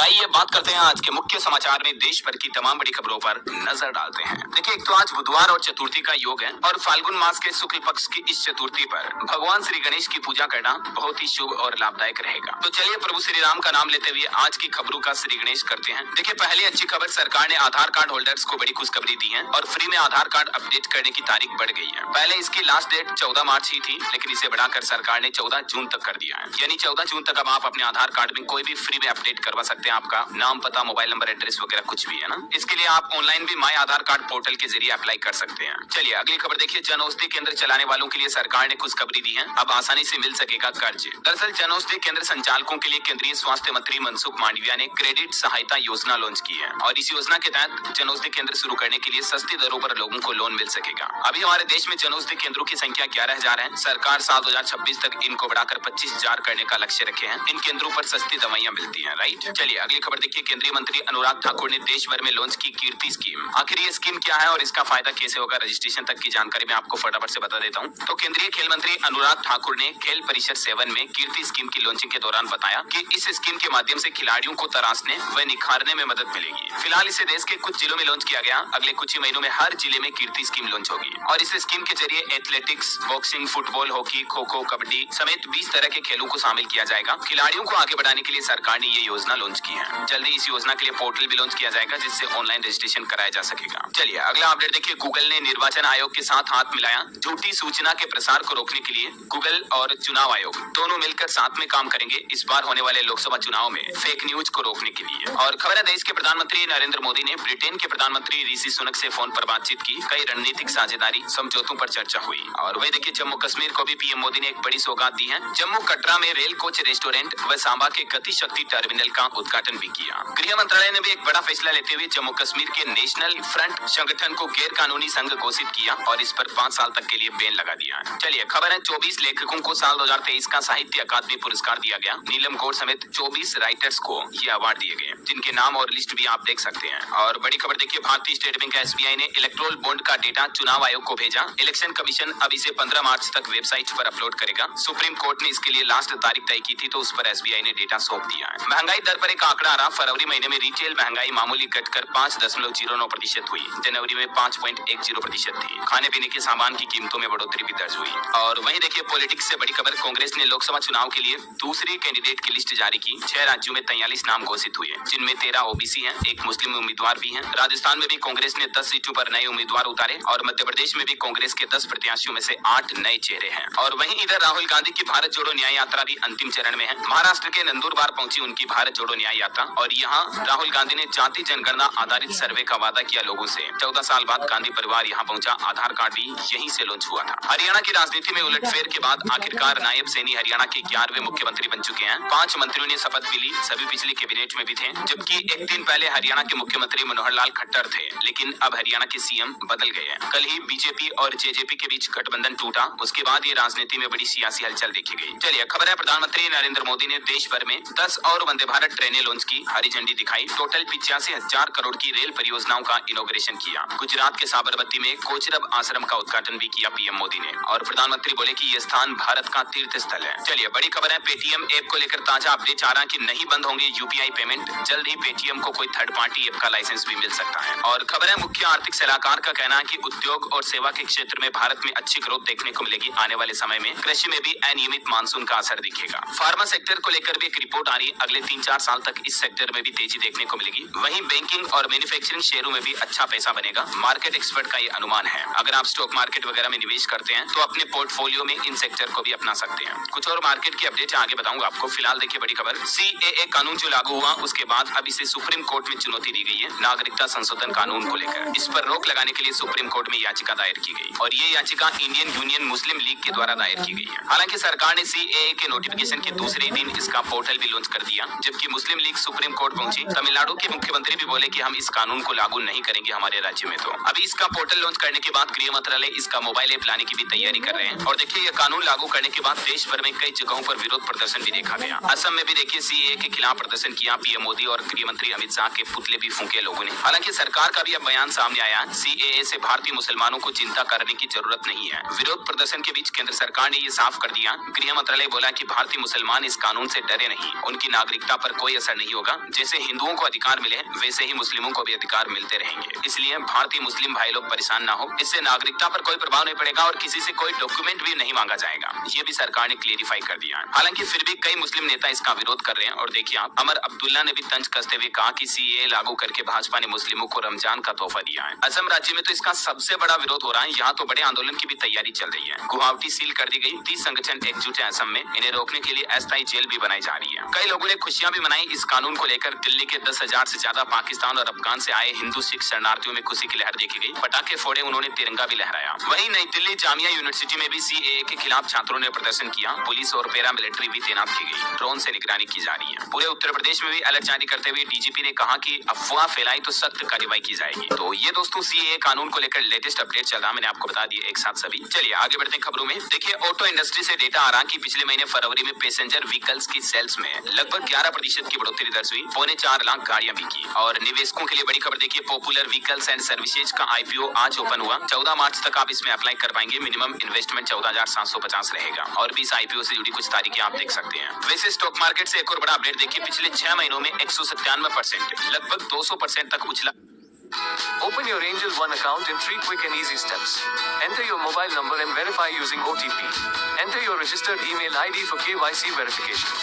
आइए बात करते हैं आज के मुख्य समाचार में देश भर की तमाम बड़ी खबरों पर नजर डालते हैं। देखिए, एक तो आज बुधवार और चतुर्थी का योग है और फाल्गुन मास के शुक्ल पक्ष की इस चतुर्थी पर भगवान श्री गणेश की पूजा करना बहुत ही शुभ और लाभदायक रहेगा। तो चलिए प्रभु श्री राम का नाम लेते हुए आज की खबरों का श्री गणेश करते हैं। देखिए, पहली अच्छी खबर, सरकार ने आधार कार्ड होल्डर्स को बड़ी खुशखबरी दी है और फ्री में आधार कार्ड अपडेट करने की तारीख बढ़ गई है। पहले इसकी लास्ट डेट 14 मार्च ही थी, लेकिन इसे बढ़ाकर सरकार ने 14 जून तक कर दिया है। यानी 14 जून तक अब आप अपने आधार कार्ड में कोई भी फ्री में अपडेट करवा सकते हैं। आपका नाम, पता, मोबाइल नंबर, एड्रेस वगैरह कुछ भी है ना। इसके लिए आप ऑनलाइन भी माई आधार कार्ड पोर्टल के जरिए अप्लाई कर सकते हैं। चलिए अगली खबर देखिए, जन औषधि केंद्र चलाने वालों के लिए सरकार ने खुशखबरी दी है, अब आसानी से मिल सकेगा कर्ज। दरअसल जन औषधि केंद्र संचालकों के लिए केंद्रीय स्वास्थ्य मंत्री मनसुख मांडविया ने क्रेडिट सहायता योजना लॉन्च की है और इस योजना के तहत जन औषधि केंद्र शुरू करने के लिए सस्ती दरों पर लोगों को लोन मिल सकेगा। अभी हमारे देश में जन औषधि केंद्रों की संख्या 11,000 है। सरकार साल 2026 तक इनको बढ़ाकर 25,000 करने का लक्ष्य रखे हैं। इन केंद्रों पर सस्ती दवाइयां मिलती हैं, राइट। चलिए अगली खबर देखिए, केंद्रीय मंत्री अनुराग ठाकुर ने देश भर में लॉन्च की कीर्ति स्कीम। आखिर ये स्कीम क्या है और इसका फायदा कैसे होगा, रजिस्ट्रेशन तक की जानकारी मैं आपको फटाफट से बता देता हूँ। तो केंद्रीय खेल मंत्री अनुराग ठाकुर ने खेल परिषद 7 में कीर्ति स्कीम की लॉन्चिंग के दौरान बताया कि इस स्कीम के माध्यम से खिलाड़ियों को तराशने व निखारने में मदद मिलेगी। फिलहाल इसे देश के कुछ जिलों में लॉन्च किया गया। अगले कुछ ही महीनों में हर जिले में कीर्ति स्कीम लॉन्च होगी और इस स्कीम के जरिए athletics, boxing, football, hockey, kho kho, kabaddi समेत 20 तरह के खेलों को शामिल किया जाएगा। खिलाड़ियों को आगे बढ़ाने के लिए सरकार ने ये योजना लॉन्च की है। जल्दी इस योजना के लिए पोर्टल भी लॉन्च किया जाएगा जिससे ऑनलाइन रजिस्ट्रेशन कराया जा सकेगा। चलिए अगला अपडेट देखिए, गूगल ने निर्वाचन आयोग के साथ हाथ मिलाया। झूठी सूचना के प्रसार को रोकने के लिए गूगल और चुनाव आयोग दोनों मिलकर साथ में काम करेंगे इस बार होने वाले लोकसभा चुनाव में फेक न्यूज को रोकने के लिए। और खबर है, देश के प्रधानमंत्री नरेंद्र मोदी ने ब्रिटेन के प्रधानमंत्री ऋषि सुनक से फोन पर बातचीत की। कई रणनीतिक साझेदारी समझौतों पर चर्चा हुई। और वही देखिए, जम्मू कश्मीर को भी पीएम मोदी ने एक बड़ी सौगात दी है। जम्मू कटरा में रेल कोच रेस्टोरेंट व सांबा के गति शक्ति टर्मिनल का उद्घाटन भी किया। गृह मंत्रालय ने भी एक बड़ा फैसला लेते हुए जम्मू कश्मीर के नेशनल फ्रंट संगठन को गैर कानूनी संघ घोषित किया और इस पर 5 साल तक के लिए बैन लगा दिया। चलिए खबर है, 24 लेखकों को साल 2023 का साहित्य अकादमी पुरस्कार दिया गया। नीलम गौड़ समेत 24 राइटर्स को ये अवार्ड दिए गए, जिनके नाम और लिस्ट भी आप देख सकते हैं। और बड़ी खबर देखिए, भारतीय स्टेट बैंक एसबीआई ने इलेक्ट्रोल बॉन्ड का डेटा चुनाव आयोग को भेजा। इलेक्शन कमीशन अब इसे 15 मार्च तक वेबसाइट पर अपलोड करेगा। सुप्रीम कोर्ट ने इसके लिए लास्ट तारीख तय की थी, तो उस पर एसबीआई ने डेटा सौंप दिया है। महंगाई दर पर एक आंकड़ा आ रहा, फरवरी महीने में रिटेल महंगाई मामूली घटकर 5.09% हुई। जनवरी में 5.10% थी। खाने पीने के सामान की कीमतों में बढ़ोतरी भी दर्ज हुई। और वहीं देखिए, पॉलिटिक्स से बड़ी खबर, कांग्रेस ने लोकसभा चुनाव के लिए दूसरी कैंडिडेट की लिस्ट जारी की। 6 राज्यों में 43 नाम घोषित हुए, जिनमें 13 ओबीसी हैं, एक मुस्लिम उम्मीदवार भी हैं। राजस्थान में भी कांग्रेस ने 10 सीटों पर नए उम्मीदवार उतारे और मध्य प्रदेश में भी कांग्रेस के 10 प्रत्याशियों में से 8 नए चेहरे हैं। और वहीं इधर राहुल गांधी की भारत जोड़ो न्याय यात्रा भी अंतिम चरण में है। महाराष्ट्र के नंदुरबार पहुंची उनकी भारत जोड़ो न्याय यात्रा और यहाँ राहुल गांधी ने जाति जनगणना आधारित सर्वे का वादा किया लोगों से। 14 साल बाद गांधी परिवार यहाँ पहुंचा। आधार कार्ड भी यहीं से लॉन्च हुआ था। हरियाणा की राजनीति में उलटफेर के बाद आखिरकार नायब सैनी हरियाणा के 11वें मुख्यमंत्री बन चुके हैं। 5 मंत्रियों ने शपथ भी ली, सभी पिछली कैबिनेट में भी थे, जबकि एक दिन पहले हरियाणा के मुख्यमंत्री मनोहर लाल खट्टर थे, लेकिन अब हरियाणा के सीएम बदल गए हैं। कल ही बीजेपी और जेजेपी के बीच गठबंधन टूटा, उसके बाद ये राजनीति में बड़ी सियासी हलचल देखी गई। चलिए खबर है, प्रधानमंत्री नरेंद्र मोदी ने देश भर में 10 और वंदे भारत ट्रेनें लॉन्च की, हरी झंडी दिखाई। टोटल 85,000 करोड़ की रेल परियोजनाओं का इनॉग्रेशन किया। गुजरात के साबरमती में कोचरब आश्रम का उद्घाटन भी किया पीएम मोदी ने और प्रधानमंत्री बोले कि यह स्थान भारत का तीर्थ स्थल है। चलिए बड़ी खबर है, पेटीएम ऐप को लेकर ताजा अपडेट आ रहा है कि नहीं बंद होंगे यूपीआई पेमेंट। जल्द ही पेटीएम को कोई थर्ड पार्टी ऐप का लाइसेंस भी मिल सकता है। और खबर है, मुख्य आर्थिक सलाहकार का कहना है कि उद्योग और सेवा के क्षेत्र में भारत में अच्छी ग्रोथ देखने को मिलेगी। आने वाले समय में कृषि में भी अनियमित मानसून का असर दिखेगा। फार्मा सेक्टर को लेकर भी एक रिपोर्ट आ रही है, अगले 3-4 साल तक इस सेक्टर में भी तेजी देखने को मिलेगी। वहीं बैंकिंग और मैन्युफैक्चरिंग शेयरों में भी अच्छा पैसा बनेगा, मार्केट एक्सपर्ट का ये अनुमान है। अगर आप स्टॉक मार्केट वगैरह में निवेश करते हैं तो अपने पोर्टफोलियो में इन सेक्टर को भी अपना सकते हैं। कुछ और मार्केट की अपडेट आगे बताऊंगा आपको। फिलहाल देखिए बड़ी खबर, सीएए कानून जो लागू हुआ उसके बाद अब इसे सुप्रीम कोर्ट में चुनौती दी गई है। नागरिकता संशोधन कानून को लेकर इस पर रोक लगाने के लिए सुप्रीम कोर्ट में याचिका दायर की गई और ये याचिका इंडियन यूनियन मुस्लिम लीग के द्वारा दायर की गई है। हालांकि सरकार ने सीएए के नोटिफिकेशन के दूसरे दिन इसका पोर्टल भी लॉन्च कर दिया, जबकि मुस्लिम लीग सुप्रीम कोर्ट पहुंची। तमिलनाडु के मुख्यमंत्री भी बोले कि हम इस कानून को लागू नहीं करेंगे हमारे राज्य में। तो अभी इसका पोर्टल लॉन्च करने के बाद गृह मंत्रालय इसका मोबाइल ऐप लाने की भी तैयारी कर रहे हैं। और देखिए, यह कानून लागू करने के बाद देश भर में कई जगहों पर विरोध प्रदर्शन भी देखा गया। असम में भी देखिए सीएए के खिलाफ प्रदर्शन किया। पीएम मोदी और गृह मंत्री अमित शाह के पुतले भी फूंके लोगों ने। हालांकि सरकार का भी अब बयान सामने आया, सीएए से भारतीय मुसलमानों को चिंता करने की जरूरत नहीं है। विरोध प्रदर्शन के बीच केंद्र सरकार ने ये साफ कर दिया। गृह मंत्रालय बोला कि भारतीय मुसलमान इस कानून से डरे नहीं, उनकी नागरिकता पर कोई असर अधिकार नहीं होगा। जैसे हिंदुओं को अधिकार मिले वैसे ही मुस्लिमों को भी अधिकार मिलते रहेंगे। इसलिए भारतीय मुस्लिम भाई लोग परेशान ना हो। इससे नागरिकता पर कोई प्रभाव नहीं पड़ेगा और किसी से कोई डॉक्यूमेंट भी नहीं मांगा जाएगा। ये भी सरकार ने क्लियरिफाई कर दिया है। हालांकि फिर भी कई मुस्लिम नेता इसका विरोध कर रहे हैं। और देखिए आप, अमर अब्दुल्ला ने भी तंज कसते हुए कहा कि सीएए लागू करके भाजपा ने मुस्लिमों को रमजान का तोहफा दिया है। असम राज्य में तो इसका सबसे बड़ा विरोध हो रहा है। यहाँ तो बड़े आंदोलन की भी तैयारी चल रही है। गुवाहाटी सील कर दी गई। 30 संगठन एकजुट है असम में। इन्हें रोकने के लिए अस्थायी जेल भी बनाई जा रही है। कई लोगों ने खुशियां भी मनाई इस कानून को लेकर। दिल्ली के 10,000 से ज्यादा पाकिस्तान और अफगान से आए हिंदू सिख शरणार्थियों में खुशी की लहर देखी गई। पटाखे फोड़े, उन्होंने तिरंगा भी लहराया। वहीं नई दिल्ली जामिया यूनिवर्सिटी में भी सीएए के खिलाफ छात्रों ने प्रदर्शन किया। पुलिस और पैरामिलिट्री भी तैनात की गई। ड्रोन से निगरानी की जा रही है। पूरे उत्तर प्रदेश में भी अलर्ट जारी करते हुए डीजीपी ने कहा कि अफवाह फैलाई तो सख्त कार्रवाई की जाएगी। तो ये दोस्तों सीएए कानून को लेकर लेटेस्ट अपडेट चल रहा, मैंने आपको बता दिया एक साथ सभी। चलिए आगे बढ़ते हैं खबरों में। देखिए ऑटो इंडस्ट्री से डेटा आ रहा कि पिछले महीने फरवरी में पैसेंजर व्हीकल्स की सेल्स में लगभग 11% की बढ़ोतरी दर्ज हुई। 4.25 लाख गाड़ियां बिकी। और निवेशकों के लिए बड़ी खबर देखिए, पॉपुलर व्हीकल्स एंड सर्विसेज का आईपीओ आज ओपन हुआ। 14 मार्च तक आप इसमें अप्लाई कर पाएंगे। मिनिमम इन्वेस्टमेंट 14,750 रहेगा। और भी इस आईपीओ से जुड़ी कुछ तारीखें आप देख सकते हैं। वैसे स्टॉक मार्केट से एक और बड़ा अपडेट देखिए, पिछले 6 महीनों में 197% लगभग 200% तक उछला। Open your Angel One account in 3 quick and easy steps. Enter your mobile number and verify using OTP. Enter your registered email ID for KYC verification.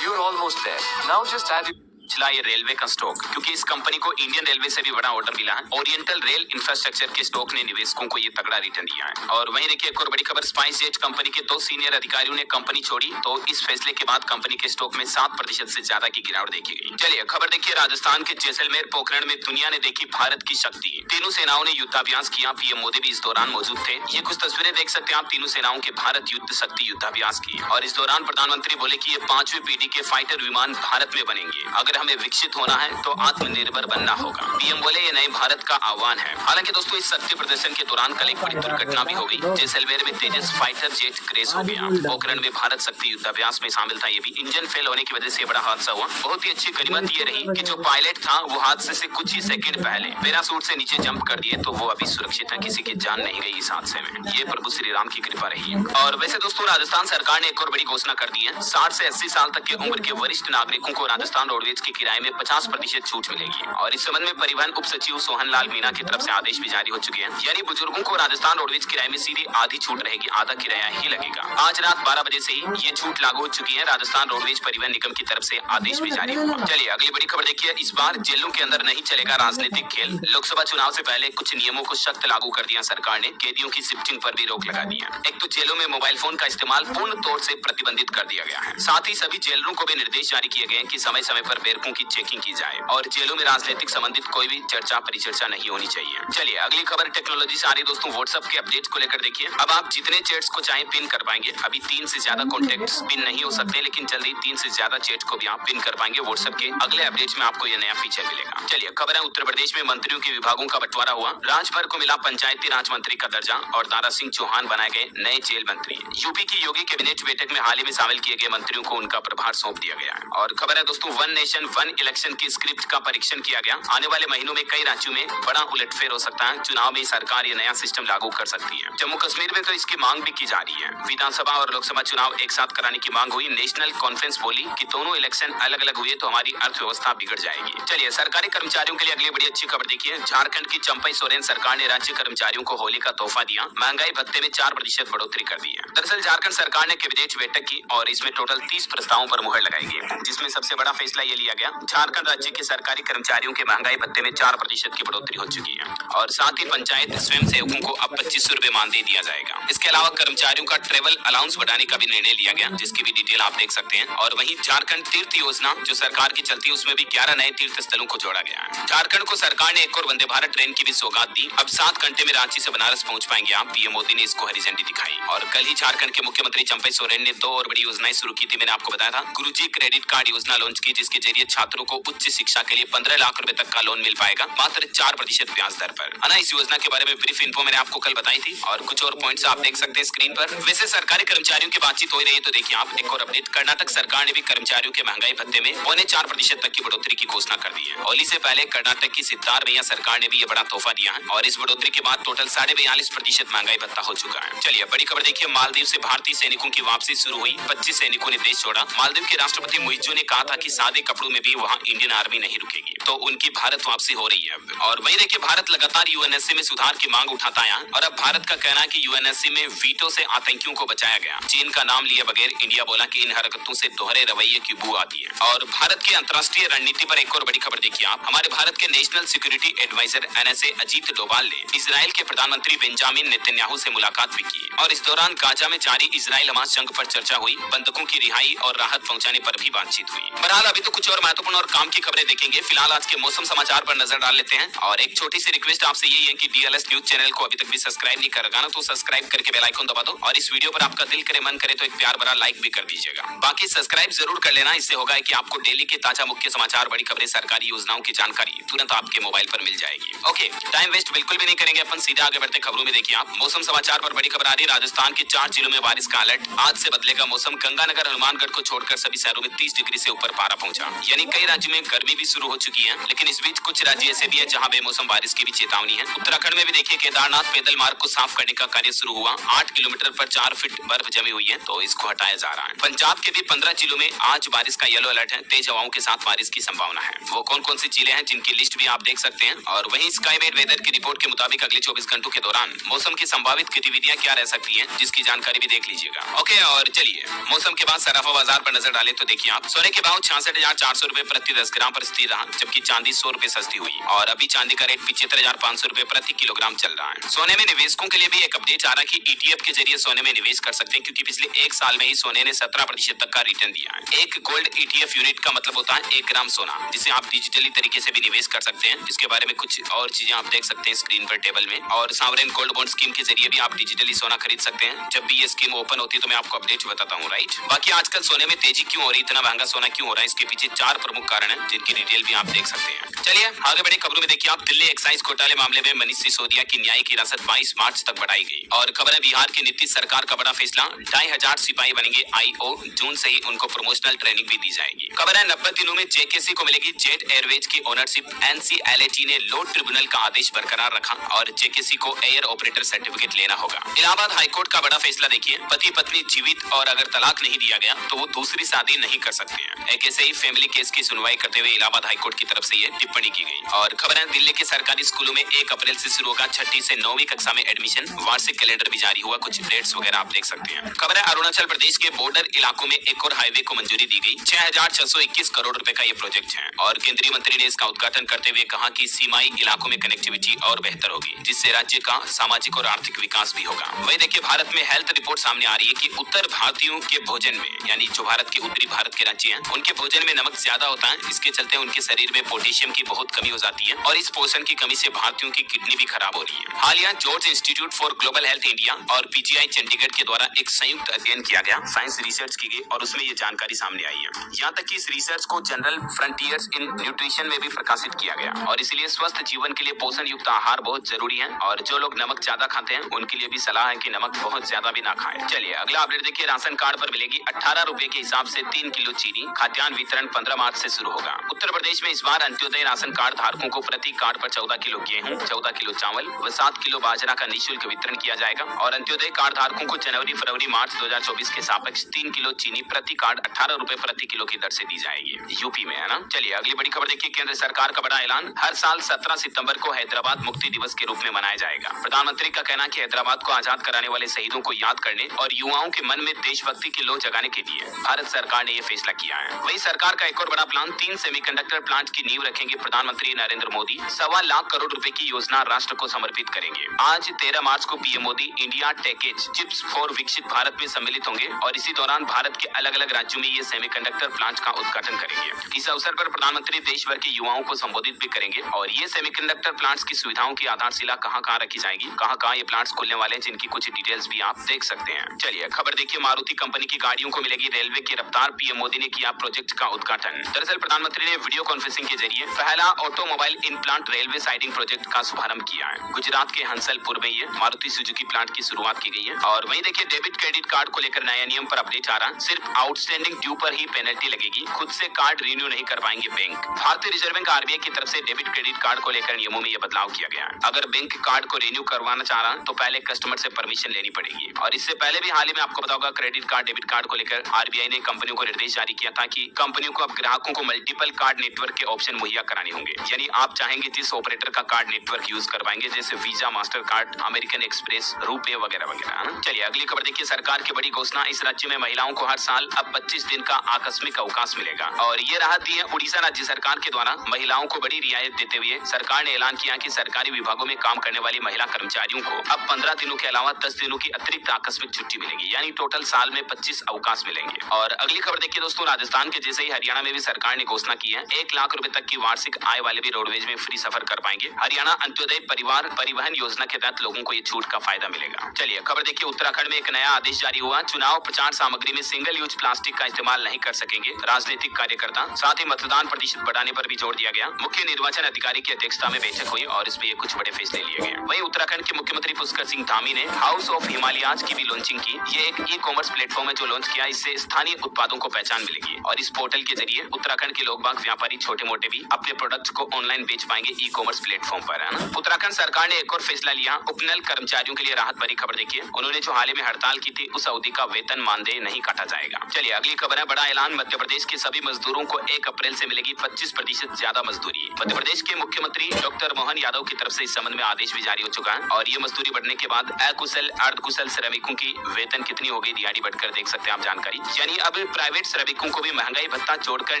You're almost there. Now just add पिछला ये railway का stock, क्योंकि इस company को Indian railway से भी बड़ा order मिला है। ओरिएंटल रेल इंफ्रास्ट्रक्चर के स्टॉक ने निवेशकों को ये तगड़ा रिटर्न दिया है। और वहीं देखिए एक और बड़ी खबर, स्पाइस जेट कंपनी के 2 सीनियर अधिकारियों ने कंपनी छोड़ी। तो इस फैसले के बाद कंपनी के स्टॉक में 7% से ज्यादा की गिरावट देखी गई। चलिए खबर देखिए, राजस्थान के जैसलमेर पोखरण में दुनिया ने देखी भारत की शक्ति। तीनों सेनाओं ने युद्धाभ्यास किया। पीएम मोदी भी इस दौरान मौजूद थे। ये कुछ तस्वीरें देख सकते हैं आप तीनों सेनाओं के भारत युद्ध शक्ति युद्धाभ्यास की। और इस दौरान प्रधानमंत्री बोले कि ये 5वीं पीढ़ी के फाइटर विमान भारत में बनेंगे। अगर हमें विकसित होना है तो आत्मनिर्भर बनना होगा। पीएम बोले ये नए भारत का आह्वान है। हालांकि दोस्तों इस शक्ति प्रदर्शन के दौरान कल एक बड़ी दुर्घटना भी हो गई। जैसलमेर में तेजस फाइटर जेट क्रैश हो गया। पोखरण में भारत शक्ति युद्धाभ्यास में शामिल था। ये भी इंजन फेल होने की वजह से बड़ा हादसा हुआ। बहुत ही अच्छी गनीमत ये रही कि जो पायलट था वो हादसे से कुछ ही सेकंड पहले पैराशूट से नीचे जंप कर दिए, तो वो अभी सुरक्षित है। किसी की जान नहीं गई इस हादसे में। ये प्रभु श्री राम की कृपा रही। और वैसे दोस्तों राजस्थान सरकार ने एक और बड़ी घोषणा कर दी है। 60 से 80 साल तक की उम्र के वरिष्ठ नागरिकों को राजस्थान रोडवेज के किराए में 50% छूट मिलेगी। और इस संबंध में परिवहन उप सचिव सोहन लाल मीणा की तरफ से आदेश भी जारी हो चुके हैं। यानी बुजुर्गों को राजस्थान रोडवेज किराए में सीधी आधी छूट रहेगी, आधा किराया ही लगेगा। आज रात 12 बजे से ही ये छूट लागू हो चुकी है। राजस्थान रोडवेज परिवहन निगम की तरफ से आदेश भी जारी हुआ। चलिए अगली बड़ी खबर देखिए, इस बार जेलों के अंदर नहीं चलेगा राजनीतिक खेल। लोकसभा चुनाव से पहले कुछ नियमों को सख्त लागू कर दिया सरकार ने। कैदियों की शिफ्टिंग पर भी रोक लगा दी है। एक तो जेलों में मोबाइल फोन का इस्तेमाल पूर्ण तौर से प्रतिबंधित कर दिया गया है। साथ ही सभी जेलरों को भी निर्देश जारी किए गए हैं कि समय समय पर बैरकों की चेकिंग की जाए। और जेलों में राजनीतिक संबंधित कोई भी चर्चा परिचर्चा नहीं होनी चाहिए। चलिए अगली खबर टेक्नोलॉजी से आ रही दोस्तों, व्हाट्सएप के अपडेट को लेकर देखिए। अब आप जितने चैट्स को चाहे पिन कर पाएंगे। अभी 3 से ज्यादा कॉन्टेक्ट्स पिन नहीं हो सकते, लेकिन जल्दी 3 से ज्यादा चैट को भी आप पिन कर पाएंगे। व्हाट्सएप के अगले अपडेट्स में आपको यह नया फीचर मिलेगा। चलिए खबर है, उत्तर प्रदेश में मंत्रियों के विभागों का बंटवारा हुआ। राजभर को मिला पंचायती राज मंत्री का दर्जा और दारा सिंह चौहान बनाए गए नए जेल मंत्री। यूपी की योगी कैबिनेट बैठक में हाल ही में शामिल किए गए मंत्रियों को उनका प्रभार सौंप दिया गया है। और खबर है दोस्तों, वन नेशन वन इलेक्शन की स्क्रिप्ट का परीक्षण किया गया। आने वाले महीनों में कई राज्यों में बड़ा उलटफेर हो सकता है। चुनाव में सरकार ये नया सिस्टम लागू कर सकती है। जम्मू कश्मीर में तो इसकी मांग भी की जा रही है। विधानसभा और लोकसभा चुनाव एक साथ कराने की मांग हुई। नेशनल कॉन्फ्रेंस बोली कि दोनों इलेक्शन अलग अलग हुए तो हमारी अर्थव्यवस्था बिगड़ जाएगी। चलिए सरकारी कर्मचारियों के लिए अगली बड़ी अच्छी खबर देखिए। झारखंड की चंपई सोरेन सरकार ने राज्य कर्मचारियों को होली का तोहफा दिया। महंगाई भत्ते में 4% बढ़ोतरी कर दी है। दरअसल झारखंड सरकार ने कैबिनेट बैठक की और इसमें टोटल 30 प्रस्तावों पर मुहर लगाई गई, जिसमें सबसे बड़ा फैसला ये लिया गया, झारखंड राज्य के सरकारी कर्मचारियों के महंगाई भत्ते में 4% की बढ़ोतरी हो चुकी है। और साथ ही पंचायत स्वयं सेवकों को अब 2500 रुपए मानदेय दिया जाएगा। इसके अलावा कर्मचारियों का ट्रेवल अलाउंस बढ़ाने का भी निर्णय लिया गया, जिसकी भी डिटेल आप देख सकते हैं। और वहीं झारखंड तीर्थ योजना जो सरकार की चलती है, उसमें भी 11 नए तीर्थ स्थलों को जोड़ा गया है। झारखंड को सरकार ने एक और वंदे भारत ट्रेन की भी सौगात दी। अब 7 घंटे में रांची से बनारस पहुंच पाएंगे आप। पीएम मोदी ने इसको हरी झंडी दिखाई। और कल ही झारखंड के मुख्यमंत्री चंपई सोरेन ने 2 और बड़ी योजनाएं शुरू की थी। मैंने आपको बताया था, गुरुजी क्रेडिट कार्ड योजना लॉन्च की, जिसके जरिए छात्रों को उच्च शिक्षा के लिए 15 लाख रुपए तक का लोन मिल पाएगा, मात्र 4% ब्याज दर पर। है ना, इस योजना के बारे में ब्रीफ इन्फो मैंने आपको कल बताई थी। और कुछ और पॉइंट्स आप देख सकते हैं स्क्रीन पर। वैसे सरकारी कर्मचारियों की बातचीत हो रही है, तो देखिए आप एक और अपडेट। कर्नाटक सरकार ने भी कर्मचारियों के महंगाई भत्ते में 4.25% तक की बढ़ोतरी की घोषणा कर दी है। होली से पहले कर्नाटक की सिद्धारमैया सरकार ने भी ये बड़ा तोहफा दिया है। और इस बढ़ोतरी के बाद टोटल 42.5% महंगाई भत्ता हो चुका है। चलिए बड़ी खबर देखिए, मालदीव से भारतीय सैनिकों की वापसी शुरू हुई। 25 सैनिकों ने देश छोड़ा। मालदीव के राष्ट्रपति मुइज्जो ने कहा था कि सादे कपड़ों में भी वहाँ इंडियन आर्मी नहीं रुकेगी, तो उनकी भारत वापसी हो रही है अब। और वही देखिए, भारत लगातार यूएनएससी में सुधार की मांग उठाता आया और अब भारत का कहना है कि यूएनएससी में वीटो से आतंकियों को बचाया गया। चीन का नाम लिए बगैर इंडिया बोला कि इन हरकतों से दोहरे रवैये की बू आती है। और भारत की अंतर्राष्ट्रीय रणनीति पर एक और बड़ी खबर देखिए आप। हमारे भारत के national security adviser NSA Ajit Doval ने इजराइल के प्रधानमंत्री बेंजामिन नेतन्याहू से मुलाकात भी की और इस दौरान गाजा में जारी इजराइल हमास जंग पर चर्चा हुई, बंधकों की रिहाई और राहत पहुंचाने पर भी बातचीत हुई। बहरहाल अभी तो कुछ और महत्वपूर्ण और काम की खबरें देखेंगे। फिलहाल आज के मौसम समाचार पर नजर डाल लेते हैं और एक छोटी सी रिक्वेस्ट आपसे यही है कि डीएलएस न्यूज चैनल को अभी तक भी सब्सक्राइब नहीं कर रखा ना, तो सब्सक्राइब करके बेल आइकन दबा दो और इस वीडियो पर आपका दिल करे मन करे तो एक प्यार भरा लाइक भी कर दीजिएगा। बाकी सब्सक्राइब जरूर कर लेना, इससे होगा कि आपको डेली के ताजा मुख्य समाचार, बड़ी खबरें, सरकारी योजनाओं की जानकारी तुरंत आपके मोबाइल पर मिल जाएगी। ओके, टाइम वेस्ट बिल्कुल भी नहीं करेंगे, अपन सीधा आगे बढ़ते खबरों में। देखिए आप, मौसम समाचार पर बड़ी खबर आ रही है। राजस्थान के 4 जिलों में बारिश का अलर्ट। आज से बदलेगा मौसम। गंगानगर हनुमानगढ़ को छोड़कर सभी शहरों में 30 डिग्री से ऊपर पारा पहुंचा, यानी कई राज्यों में गर्मी भी शुरू हो चुकी है। लेकिन इस बीच कुछ राज्य ऐसे भी है जहां बेमौसम बारिश की भी चेतावनी है। उत्तराखंड में भी देखिए, केदारनाथ पैदल मार्ग को साफ करने का कार्य शुरू हुआ। 8 किलोमीटर पर 4 फीट बर्फ जमी हुई है, तो इसको हटाया जा रहा है। पंजाब के भी 15 जिलों में आज बारिश का येलो अलर्ट है। तेज हवाओं के साथ बारिश की संभावना है। वो कौन कौन से जिले हैं जिनकी लिस्ट भी आप देख सकते हैं। और वहीं स्काईमेट वेदर की रिपोर्ट के मुताबिक अगले 24 घंटों के दौरान मौसम की संभावित गतिविधियां क्या रह सकती हैं, जिसकी जानकारी भी देख लीजिएगा। ओके, और चलिए मौसम के बाद सराफा बाजार पर नजर डालें तो देखिए आप, सोने के भाव 66,400 रुपए प्रति 10 ग्राम पर स्थिर रहा, जबकि चांदी 100 रुपए सस्ती हुई और अभी चांदी का रेट 75,500 रुपए प्रति किलोग्राम चल रहा है। सोने में निवेशकों के लिए भी एक अपडेट आ रहा है कि ईटीएफ के जरिए सोने में निवेश कर सकते हैं, क्योंकि पिछले 1 साल में ही सोने ने 17% तक का रिटर्न दिया है। एक गोल्ड ईटीएफ यूनिट का मतलब होता है 1 ग्राम सोना, जिसे आप डिजिटली तरीके से भी निवेश कर सकते हैं, जिसके बारे में कुछ और चीजें आप देख सकते हैं स्क्रीन पर टेबल में। और सावरेन गोल्ड बॉन्ड स्कीम के जरिए भी आप डिजिटली सोना खरीद सकते हैं। जब भी ये स्कीम ओपन होती है तो मैं आपको अपडेट बताता हूँ, राइट। बाकी आजकल सोने में तेजी क्यों हो रही, इतना महंगा सोना क्यों हो रहा है, इसके पीछे 4 प्रमुख कारण हैं, जिनकी डिटेल भी आप देख सकते हैं। चलिए आगे बढ़े खबरों में। देखिए आप, दिल्ली एक्साइज घोटाले मामले में मनीष सिसोदिया की न्यायिक हिरासत 22 मार्च तक बढ़ाई गई। और खबर है, बिहार की नीतीश सरकार का बड़ा फैसला, 2500 सिपाही बनेंगे आईओ। जून से ही उनको प्रमोशनल ट्रेनिंग भी दी जाएगी। खबर है, 90 दिनों में जेकेसी को मिलेगी जेट एयरवेज की ओनरशिप। एनसीएलएटी ने लो ट्रिब्यूनल का आदेश बरकरार रखा और जेकेसी को एयर ऑपरेटर सर्टिफिकेट लेना होगा। इलाहाबाद हाईकोर्ट का बड़ा फैसला देखिए, पति पत्नी जीवित और अगर तलाक नहीं दिया गया तो वो दूसरी शादी नहीं कर सकते हैं। एक ऐसे ही फैमिली केस की सुनवाई करते हुए इलाहाबाद हाईकोर्ट की तरफ से ये टिप्पणी की गई। और खबर है, दिल्ली के सरकारी स्कूलों में 1 अप्रैल से शुरू होगा 6ठी से 9वीं कक्षा में एडमिशन। वार्षिक कैलेंडर भी जारी हुआ, कुछ डेट्स वगैरह आप देख सकते हैं। खबर है, अरुणाचल प्रदेश के बॉर्डर इलाकों में एक और हाईवे को मंजूरी दी गई। 6,621 करोड़ रुपए का ये प्रोजेक्ट है और केंद्रीय मंत्री ने इसका उद्घाटन करते हुए कहा कि सीमाई इलाकों में कनेक्टिविटी और बेहतर होगी, जिससे राज्य का सामाजिक और आर्थिक विकास भी होगा। वही देखिए, भारत में हेल्थ रिपोर्ट सामने आ रही है कि उत्तर भारतीयों के भोजन में, यानी जो भारत के उत्तरी भारत के राज्य हैं, उनके भोजन में नमक ज्यादा होता है। इसके चलते उनके शरीर में पोटेशियम की बहुत कमी हो जाती है और इस पोषण की कमी से भारतीयों की किडनी भी खराब हो रही है। हालिया George institute for global health India और पीजीआई चंडीगढ़ के द्वारा एक संयुक्त अध्ययन किया गया, साइंस रिसर्च की गई और उसमें ये जानकारी सामने आई है। यहाँ तक कि इस रिसर्च को जनरल फ्रंटियर्स इन न्यूट्रिशन में भी प्रकाशित किया गया और इसलिए स्वस्थ जीवन के लिए पोषण युक्त आहार बहुत जरूरी है। और जो लोग नमक ज्यादा खाते हैं उनके लिए भी सलाह है कि नमक बहुत ज्यादा भी ना खाएं। चलिए अगला अपडेट देखिए, राशन कार्ड पर मिलेगी 18 रुपए के हिसाब से 3 किलो चीनी। खाद्यान्न वितरण 15 मार्च से शुरू होगा। उत्तर प्रदेश में इस बार अंत्योदय राशन कार्ड धारकों को प्रति कार्ड पर 14 किलो गेहूं, 14 किलो चावल व 7 किलो बाजरा का निःशुल्क वितरण किया जाएगा। और अंत्योदय कार्ड धारकों को जनवरी, फरवरी, मार्च 2024 के सापेक्ष 3 किलो चीनी प्रति कार्ड 18 रुपए प्रति किलो की दर से दी जाएगी। यूपी में है ना। चलिए अगली बड़ी खबर देखिए, केंद्र सरकार का बड़ा ऐलान, हर साल 17 सितंबर को हैदराबाद मुक्ति दिवस के रूप में मनाया जाएगा। प्रधानमंत्री का कहना है कि हैदराबाद को आजाद कराने वाले शहीदों को याद करने और युवाओं के मन में देशभक्ति की लौ जगाने के लिए भारत सरकार ने यह फैसला किया है। वही सरकार का एक और बड़ा प्लान, 3 सेमीकंडक्टर प्लांट की नींव रखेंगे प्रधानमंत्री नरेंद्र मोदी। 1.25 लाख करोड़ रुपए की योजना राष्ट्र को समर्पित करेंगे। आज 13 मार्च को PM Modi India takes chips for Viksit Bharat में सम्मिलित होंगे और इसी दौरान भारत के अलग अलग राज्यों में ये सेमीकंडक्टर प्लांट का उद्घाटन करेंगे। इस अवसर पर प्रधानमंत्री देश भर के युवाओं को संबोधित भी करेंगे और ये सेमीकंडक्टर प्लांट्स की सुविधाओं की आधारशिला कहां-कहां रखी जाएगी, कहां-कहां ये प्लांट्स खुलने वाले हैं, जिनकी कुछ डिटेल्स भी आप देख सकते हैं। चलिए खबर देखिए, मारुति कंपनी की गाड़ियों को मिलेगी रेलवे की रफ्तार। पीएम मोदी ने किया प्रोजेक्ट का उद्घाटन। दरअसल प्रधानमंत्री ने वीडियो कॉन्फ्रेंसिंग प्रोसेसिंग के जरिए पहला automobile implant railway siding project का शुभारंभ किया है। गुजरात के हंसलपुर में ये मारुति सुजुकी प्लांट की शुरुआत की गई है। और वहीं देखिए डेबिट क्रेडिट कार्ड को लेकर नया नियम पर अपडेट आ रहा है। सिर्फ आउटस्टैंडिंग ड्यू पर ही पेनल्टी लगेगी, खुद से कार्ड रिन्यू नहीं कर पाएंगे बैंक। भारतीय रिजर्व बैंक आरबीआई की तरफ से डेबिट क्रेडिट कार्ड को लेकर नियमों में यह बदलाव किया गया है। अगर बैंक कार्ड को रिन्यू करवाना चाह रहा है तो पहले कस्टमर से परमिशन लेनी पड़ेगी। और इससे पहले भी हाल ही में आपको बताऊंगा क्रेडिट कार्ड डेबिट कार्ड को लेकर आरबीआई ने कंपनियों को निर्देश जारी किया था कि कंपनियों को अब ग्राहकों को मल्टीपल कार्ड नेटवर्क के ऑप्शन मुहैया कराने होंगे। यानी आप चाहेंगे जिस ऑपरेटर का कार्ड नेटवर्क यूज कर पाएंगे, जैसे visa, master card, American express, RuPay वगैरह वगैरह, है ना। चलिए अगली खबर देखिए, सरकार की बड़ी घोषणा। इस राज्य में महिलाओं को हर साल अब 25 दिन का आकस्मिक अवकाश मिलेगा। और ये राहत दी है उड़ीसा राज्य सरकार के द्वारा। महिलाओं को बड़ी रियायत देते हुए सरकार ने ऐलान किया कि सरकारी विभागों में काम करने वाली महिला कर्मचारियों को अब 15 दिनों के अलावा 10 दिनों की अतिरिक्त आकस्मिक छुट्टी मिलेगी। यानी टोटल साल में 25 अवकाश मिलेंगे। और अगली खबर देखिए दोस्तों, राजस्थान के जैसे ही हरियाणा में भी सरकार ने घोषणा की है 1 लाख रुपए तक की वार्षिक आय वाले भी रोडवेज में फ्री सफर कर पाएंगे। हरियाणा अंत्योदय परिवार परिवहन योजना के तहत लोगों को ये छूट का फायदा मिलेगा। चलिए खबर देखिए, उत्तराखंड में एक नया आदेश जारी हुआ। चुनाव प्रचार सामग्री में सिंगल यूज प्लास्टिक का इस्तेमाल नहीं कर सकेंगे राजनीतिक कार्यकर्ता। साथ ही मतदान प्रतिशत बढ़ाने पर भी जोर दिया गया। मुख्य निर्वाचन अधिकारी की अध्यक्षता में बैठक हुई और इसमें ये कुछ बड़े फैसले लिए गए। वहीं उत्तराखंड के मुख्यमंत्री पुष्कर सिंह धामी ने हाउस ऑफ हिमालयाज की भी लॉन्चिंग की। ये एक ई कॉमर्स प्लेटफॉर्म है जो लॉन्च किया। इससे स्थानीय उत्पादों को पहचान मिलेगी और इस पोर्टल के जरिए उत्तराखंड के लोग बाग व्यापारी छोटे मोटे भी अपने प्रोडक्ट्स को ऑनलाइन बेच पाएंगे ई कॉमर्स प्लेटफॉर्म पर, है ना। उत्तराखंड सरकार ने एक और फैसला लिया। उपनल कर्मचारियों के लिए राहत भरी खबर देखिए। उन्होंने जो हाल ही में हड़ताल की थी उस अवधि का वेतन मानदेय नहीं काटा जाएगा। चलिए अगली खबर है, बड़ा ऐलान। मध्य प्रदेश के सभी मजदूरों को 1 अप्रैल से मिलेगी 25% ज्यादा मजदूरी। मध्य प्रदेश के मुख्यमंत्री डॉक्टर मोहन यादव की तरफ से इस संबंध में आदेश भी जारी हो चुका है। और ये मजदूरी बढ़ने के बाद अकुशल अर्धकुशल श्रमिकों की वेतन कितनी होगी दिहाड़ी बढ़कर देख सकते हैं आप जानकारी। यानी अब प्राइवेट श्रमिकों को भी महंगाई भत्ता जोड़कर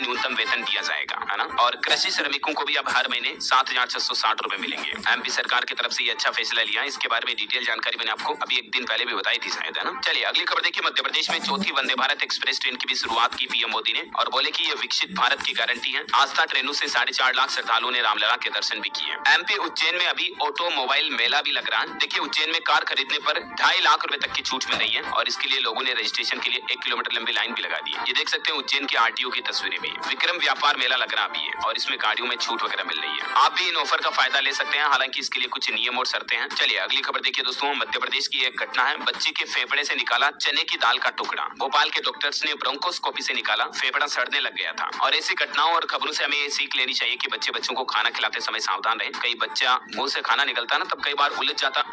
न्यूनतम वेतन दिया जाएगा, है ना। और कृषि श्रमिकों को भी अब हर महीने 7,660 रुपए मिलेंगे। एमपी सरकार की तरफ से ये अच्छा फैसला लिया। इसके बारे में डिटेल जानकारी मैंने आपको अभी एक दिन पहले भी बताई थी शायद, है ना। चलिए अगली खबर देखिए, मध्य प्रदेश में चौथी वंदे भारत एक्सप्रेस ट्रेन की भी शुरुआत की पीएम मोदी ने और बोले कि ये विकसित भारत की गारंटी है। आस्था ट्रेनों से 4.5 लाख श्रद्धालुओं ने रामलला के दर्शन भी किए। एमपी उज्जैन में अभी ऑटोमोबाइल मेला भी लग रहा है। देखिए उज्जैन में कार खरीदने पर 2.5 लाख रुपए तक की छूट मिल रही है और इसके लिए लोगों ने रजिस्ट्रेशन के लिए 1 किलोमीटर लंबी लाइन भी लगा दी है। ये देख सकते हैं उज्जैन के आरटीओ की तस्वीरें भी। विक्रम व्यापार मेला लग रहा भी है और इसमें गाड़ियों में छूट वगैरह मिल रही है। आप भी इन ऑफर का फायदा ले सकते हैं, हालांकि इसके लिए कुछ नियम और शर्तें हैं। चलिए अगली खबर देखिए दोस्तों, मध्य प्रदेश की एक घटना है। बच्चे के फेफड़े से निकाला चने की दाल का टुकड़ा। भोपाल के डॉक्टर्स ने ब्रोंकोस्कोपी से निकाला, फेफड़ा सड़ने लग गया था। और ऐसी घटनाओं और खबरों से हमें ये सीख लेनी चाहिए कि बच्चों को खाना खिलाते समय सावधान रहे। कई बच्चा मुंह से खाना निकलता है ना, तब कई बार उलझ जाता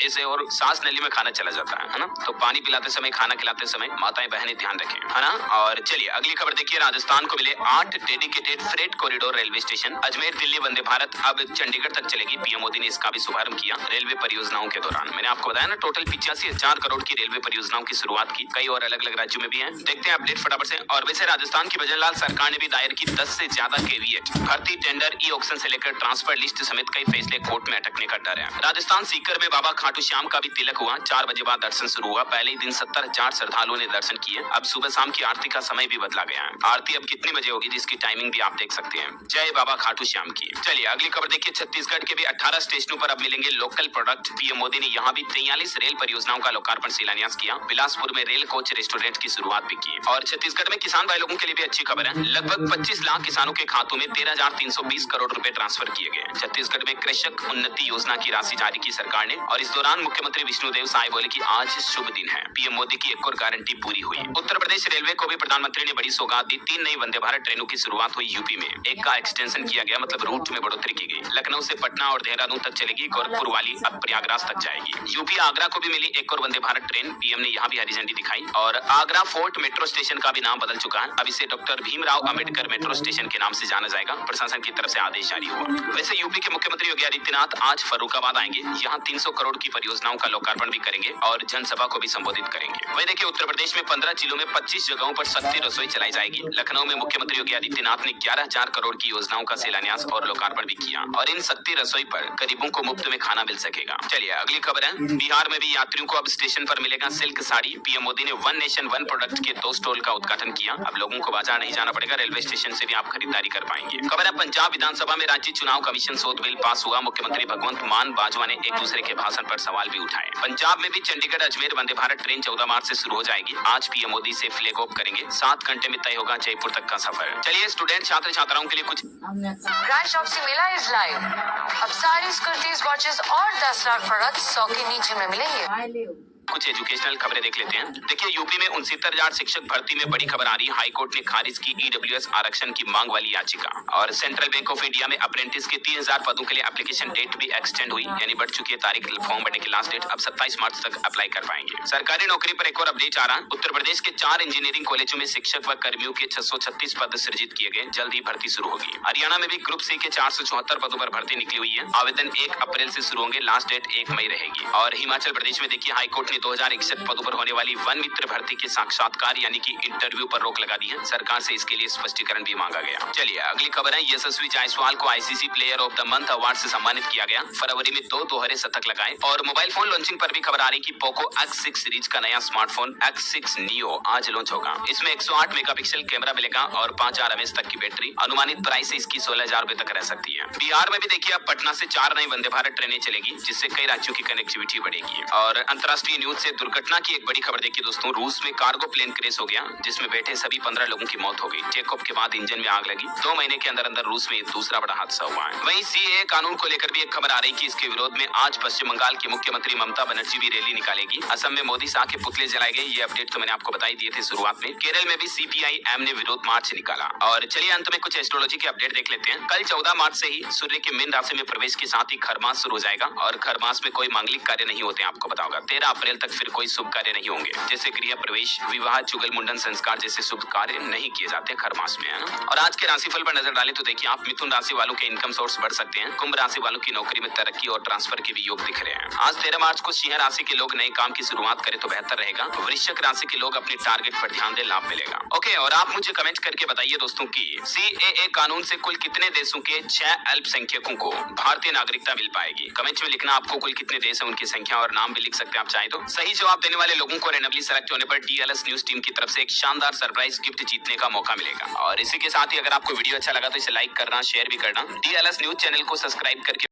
ऐसे और सांस नली में खाना चला जाता है ना। तो पानी पिलाते समय, खाना खिलाते समय माताएं बहनें ध्यान रखें, है ना। और चलिए अगली खबर देखिए, राजस्थान को मिले 8 dedicated freight corridor railway station. Ajmer Delhi Vande Bharat अब चंडीगढ़ तक चलेगी। पीएम मोदी ने इसका भी शुभारंभ किया रेलवे परियोजनाओं के दौरान। मैंने आपको बताया ना टोटल 85,000 करोड़ की रेलवे परियोजनाओं की शुरुआत की। कई और अलग अलग राज्यों में भी है। देखते हैं अपडेट फटाफट से। और वैसे राजस्थान की भजनलाल सरकार ने भी दायर की 10 से ज्यादा केवीएट। भर्ती टेंडर, ई ऑक्शन से लेकर ट्रांसफर लिस्ट समेत कई फैसले कोर्ट में अटकने का डर है। राजस्थान सीकर में बाबा खाटू श्याम का भी तिलक हुआ। 4 बजे बाद दर्शन शुरू हुआ। पहले ही दिन 70,000 श्रद्धालुओं ने दर्शन किए। अब सुबह शाम की आरती का समय भी बदला गया है। आरती अब कितने बजे होगी जिसकी टाइमिंग भी आप देख सकते हैं। जय बाबा खाटू श्याम की। चलिए अगली खबर देखिए, छत्तीसगढ़ के भी 18 स्टेशनों पर अब मिलेंगे लोकल प्रोडक्ट। पीएम मोदी ने यहाँ भी 43 रेल परियोजनाओं का लोकार्पण शिलान्यास किया। बिलासपुर में रेल कोच रेस्टोरेंट की शुरुआत भी की। और छत्तीसगढ़ में किसान भाई लोगों के लिए भी अच्छी खबर है। लगभग 25 लाख किसानों के खातों में 13,320 करोड़ रुपए ट्रांसफर किए गए। छत्तीसगढ़ में कृषक उन्नति योजना की राशि जारी की सरकार ने। और इस दौरान मुख्यमंत्री विष्णुदेव साय बोले कि आज शुभ दिन है। पीएम मोदी की एक और गारंटी पूरी हुई। उत्तर प्रदेश रेलवे को भी प्रधानमंत्री ने बड़ी सौगात दी। 3 नई वंदे भारत ट्रेनों की शुरुआत हुई यूपी में। एक का एक्सटेंशन किया गया, मतलब रूट में बढ़ोतरी की गई। लखनऊ से पटना और देहरादून तक चलेगी। गोरखपुर वाली अब प्रयागराज तक जाएगी। यूपी आगरा को भी मिली एक और वंदे भारत ट्रेन। पीएम ने यहाँ भी हरी झंडी दिखाई। और आगरा फोर्ट मेट्रो स्टेशन का भी नाम बदल चुका है। अब इसे doctor Bhimrao Ambedkar metro station के नाम से जाना जाएगा। प्रशासन की तरफ से आदेश जारी हुआ। वैसे यूपी के मुख्यमंत्री योगी आदित्यनाथ आज फर्रुखाबाद आएंगे। यहाँ 300 करोड़ की परियोजनाओं का लोकार्पण भी करेंगे और जनसभा को भी संबोधित करेंगे। वही देखिए उत्तर प्रदेश में 15 जिलों में 25 जगहों पर शक्ति रसोई चलाई जाएगी। लखनऊ में मुख्यमंत्री योगी आदित्यनाथ ने 11,000 करोड़ की योजनाओं का शिलान्यास और लोकार्पण भी किया। और इन शक्ति रसोई पर गरीबों को मुफ्त में खाना मिल सकेगा। चलिए अगली खबर है, बिहार में भी यात्रियों को अब स्टेशन पर मिलेगा सिल्क साड़ी। पीएम मोदी ने 1 नेशन 1 प्रोडक्ट के 2 स्टॉल का उद्घाटन किया। अब लोगों को बाजार नहीं जाना पड़ेगा, रेलवे स्टेशन से भी आप खरीदारी कर पाएंगे। खबर है, पंजाब विधानसभा में राज्य चुनाव कमीशन शोध बिल पास हुआ। मुख्यमंत्री भगवंत मान बाजवा ने एक दूसरे के भाषण पर सवाल भी उठाए। पंजाब में भी चंडीगढ़ अजमेर वंदे भारत ट्रेन 14 मार्च से शुरू हो जाएगी। आज पीएम मोदी से फ्लैग ऑफ करेंगे। 7 घंटे में तय होगा जयपुर तक का सफर। चलिए स्टूडेंट छात्र छात्राओं के लिए कुछ brand Shopsy Mela is live. अब सारी कुर्तीज, वॉचेस और 10 लाख प्रोडक्ट्स 100 के नीचे में मिलेंगे। कुछ एजुकेशनल खबरें देख लेते हैं। देखिए, यूपी में 69,000 शिक्षक भर्ती में बड़ी खबर आ रही है। हाई कोर्ट ने खारिज की ईडब्ल्यूएस आरक्षण की मांग वाली याचिका। और सेंट्रल बैंक ऑफ इंडिया में अप्रेंटिस के 3,000 पदों के लिए एप्लीकेशन डेट भी एक्सटेंड हुई, यानी बढ़ चुकी है तारीख। फॉर्म भरने की लास्ट डेट अब 27 मार्च तक अप्लाई कर पाएंगे। सरकारी नौकरी पर एक और अपडेट आ रहा है। उत्तर प्रदेश के 4 इंजीनियरिंग कॉलेजों में शिक्षक व कर्मियों के 636 पद सृजित किए गए। जल्द ही भर्ती शुरू होगी। हरियाणा में भी ग्रुप सी के 474 पदों पर भर्ती निकली हुई है। आवेदन 1 अप्रैल से शुरू होंगे, लास्ट डेट 1 मई रहेगी। और हिमाचल प्रदेश में देखिए, हाईकोर्ट ने 2061 पदों पर होने वाली वन मित्र भर्ती के साक्षात्कार यानी कि इंटरव्यू पर रोक लगा दी है। सरकार से इसके लिए स्पष्टीकरण भी मांगा गया। चलिए अगली खबर है। यशस्वी जायसवाल को ICC player of the month award से सम्मानित किया गया। फरवरी में 2 दोहरे शतक लगाए। और मोबाइल फोन लॉन्चिंग पर भी खबर आ रही कि पोको X6 सीरीज का नया स्मार्टफोन X6 Neo आज लॉन्च होगा। इसमें 108 मेगापिक्सल कैमरा मिलेगा और 5000 mAh तक की बैटरी। अनुमानित प्राइस इसकी 16,000 रुपए तक रह सकती है। बिहार में भी देखिए, अब पटना से 4 नई वंदे भारत ट्रेनें चलेगी, जिससे कई राज्यों की कनेक्टिविटी बढ़ेगी। और अंतर्राष्ट्रीय न्यूज से दुर्घटना की एक बड़ी खबर देखिए दोस्तों। रूस में कार्गो प्लेन क्रैश हो गया, जिसमें बैठे सभी 15 लोगों की मौत हो गई। टेक ऑफ के बाद इंजन में आग लगी। 2 महीने के अंदर अंदर रूस में दूसरा बड़ा हादसा हुआ है। वहीं सीएए कानून को लेकर भी एक खबर आ रही कि इसके विरोध में आज पश्चिम बंगाल की मुख्यमंत्री ममता बनर्जी भी रैली निकालेगी। असम में मोदी शाह के पुतले जलाए गए। ये अपडेट तो मैंने आपको बताई दिए थे शुरुआत में। केरल में भी सीपीआई-एम ने विरोध मार्च निकाला। और चलिए अंत में कुछ एस्ट्रोलॉजी के अपडेट देख लेते हैं। कल 14 मार्च से ही सूर्य के मीन राशि में प्रवेश के साथ ही खरमास शुरू हो जाएगा। और खरमास में कोई मांगलिक कार्य नहीं होते, आपको बताऊंगा। 13 अप्रैल तक फिर कोई शुभ कार्य नहीं होंगे, जैसे गृह प्रवेश, विवाह, चुगल मुंडन संस्कार जैसे शुभ कार्य नहीं किए जाते खरमास में, है ना। और आज के राशिफल पर नजर डालें तो देखिए, आप मिथुन राशि वालों के इनकम सोर्स बढ़ सकते हैं। कुंभ राशि वालों की नौकरी में तरक्की और ट्रांसफर के भी योग दिख रहे हैं। आज 13 मार्च को सिंह राशि के लोग नए काम की शुरुआत करें तो बेहतर रहेगा। वृश्चिक राशि के लोग अपने टारगेट पर ध्यान दें, लाभ मिलेगा। ओके, और आप मुझे कमेंट करके बताइए दोस्तों कि सीएए कानून से कुल कितने देशों के 6 अल्पसंख्यकों को भारतीय नागरिकता मिल पाएगी। कमेंट में लिखना आपको कुल कितने देश है, उनकी संख्या और नाम भी लिख सकते हैं आप चाहे तो। सही जवाब देने वाले लोगों को रैंडमली सेलेक्ट होने पर DLS न्यूज टीम की तरफ से एक शानदार सरप्राइज गिफ्ट जीतने का मौका मिलेगा। और इसी के साथ ही अगर आपको वीडियो अच्छा लगा तो इसे लाइक करना, शेयर भी करना। DLS न्यूज चैनल को सब्सक्राइब करके